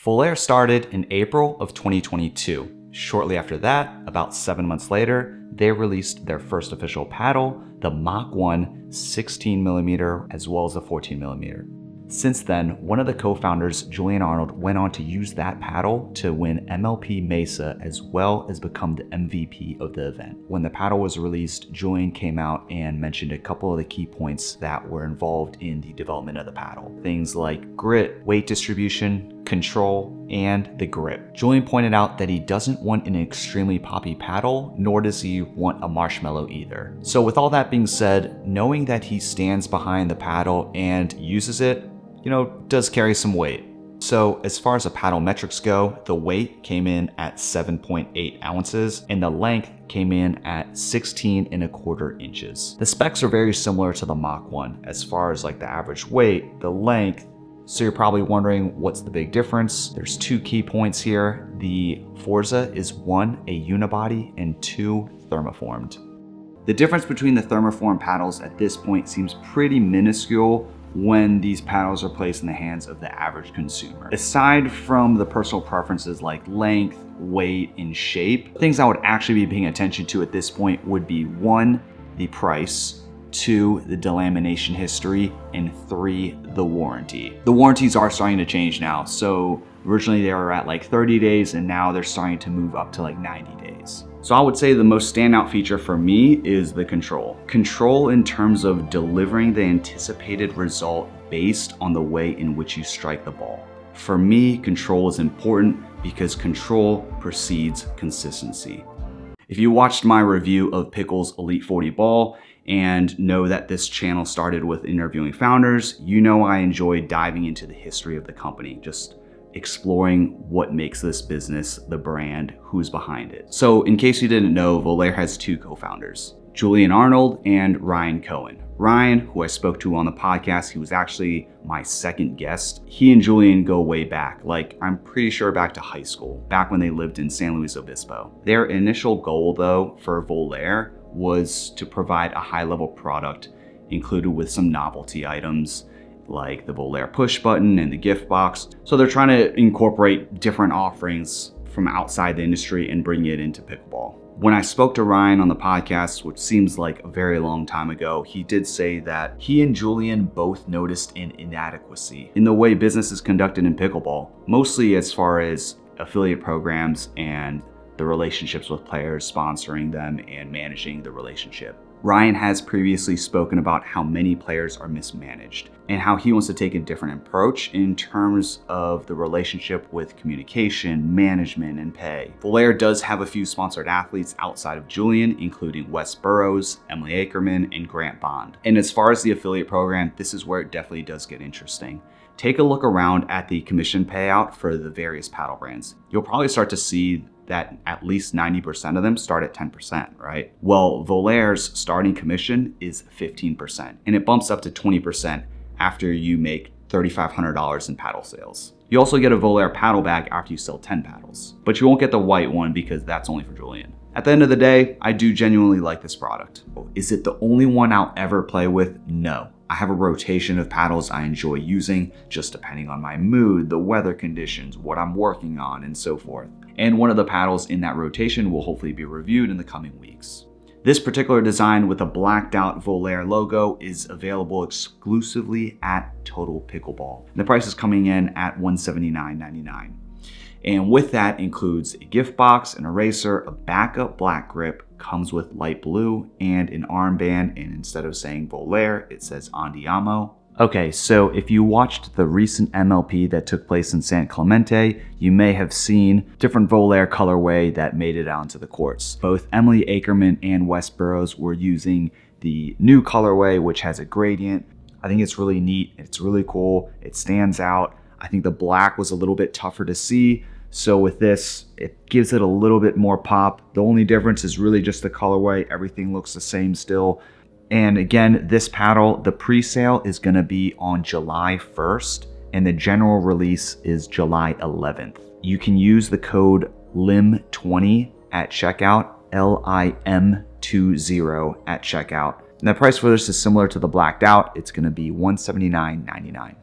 Volair started in April of 2022. Shortly after that, about 7 months later, they released their first official paddle, the Mach 1 16mm as well as a 14mm. Since then, one of the co-founders, Julian Arnold, went on to use that paddle to win MLP Mesa as well as become the MVP of the event. When the paddle was released, Julian came out and mentioned a couple of the key points that were involved in the development of the paddle. Things like grit, weight distribution, control, and the grip. Julian pointed out that he doesn't want an extremely poppy paddle, nor does he want a marshmallow either. So with all that being said, knowing that he stands behind the paddle and uses it, does carry some weight. So as far as the paddle metrics go, the weight came in at 7.8 ounces and the length came in at 16.25 inches. The specs are very similar to the Mach 1 as far as like the average weight, the length. So you're probably wondering what's the big difference. There's two key points here. The Forza is 1, a unibody, and 2, thermoformed. The difference between the thermoformed paddles at this point seems pretty minuscule when these paddles are placed in the hands of the average consumer. Aside from the personal preferences like length, weight, and shape, things I would actually be paying attention to at this point would be 1, the price, 2, the delamination history, and 3, the warranty. The warranties are starting to change now. So originally they were at like 30 days and now they're starting to move up to like 90 days. So I would say the most standout feature for me is the control. Control in terms of delivering the anticipated result based on the way in which you strike the ball. For me, control is important because control precedes consistency. If you watched my review of Pickle's Elite 40 ball and know that this channel started with interviewing founders, you know I enjoy diving into the history of the company, just exploring what makes this business, the brand, who's behind it. So in case you didn't know, Volair has 2 co-founders, Julian Arnold and Ryan Cohen. Ryan, who I spoke to on the podcast, he was actually my second guest. He and Julian go way back, like I'm pretty sure back to high school, back when they lived in San Luis Obispo. Their initial goal though for Volair was to provide a high-level product included with some novelty items like the Volair push button and the gift box. So they're trying to incorporate different offerings from outside the industry and bring it into pickleball. When I spoke to Ryan on the podcast, which seems like a very long time ago, he did say that he and Julian both noticed an inadequacy in the way business is conducted in pickleball, mostly as far as affiliate programs and the relationships with players, sponsoring them and managing the relationship. Ryan has previously spoken about how many players are mismanaged and how he wants to take a different approach in terms of the relationship with communication, management, and pay. Volair does have a few sponsored athletes outside of Julian, including Wes Burrows, Emily Ackerman, and Grant Bond. And as far as the affiliate program, this is where it definitely does get interesting. Take a look around at the commission payout for the various paddle brands. You'll probably start to see that at least 90% of them start at 10%, right? Well, Volair's starting commission is 15%, and it bumps up to 20% after you make $3,500 in paddle sales. You also get a Volair paddle bag after you sell 10 paddles, but you won't get the white one because that's only for Julian. At the end of the day, I do genuinely like this product. Is it the only one I'll ever play with? No. I have a rotation of paddles I enjoy using, just depending on my mood, the weather conditions, what I'm working on, and so forth. And one of the paddles in that rotation will hopefully be reviewed in the coming weeks. This particular design with a blacked out Volair logo is available exclusively at Total Pickleball. The price is coming in at $179.99. And with that includes a gift box, an eraser, a backup black grip, comes with light blue, and an armband, and instead of saying Volair, it says Andiamo. Okay, so if you watched the recent MLP that took place in San Clemente, you may have seen different Volair colorway that made it onto the courts. Both Emily Ackerman and Wes Burrows were using the new colorway, which has a gradient. I think it's really neat, it's really cool, it stands out. I think the black was a little bit tougher to see, so with this, it gives it a little bit more pop. The only difference is really just the colorway, everything looks the same still. And again, this paddle, the pre-sale is gonna be on July 1st. and the general release is July 11th. You can use the code LIM20 at checkout, LIM20 at checkout. And the price for this is similar to the blacked out. It's going to be $179.99.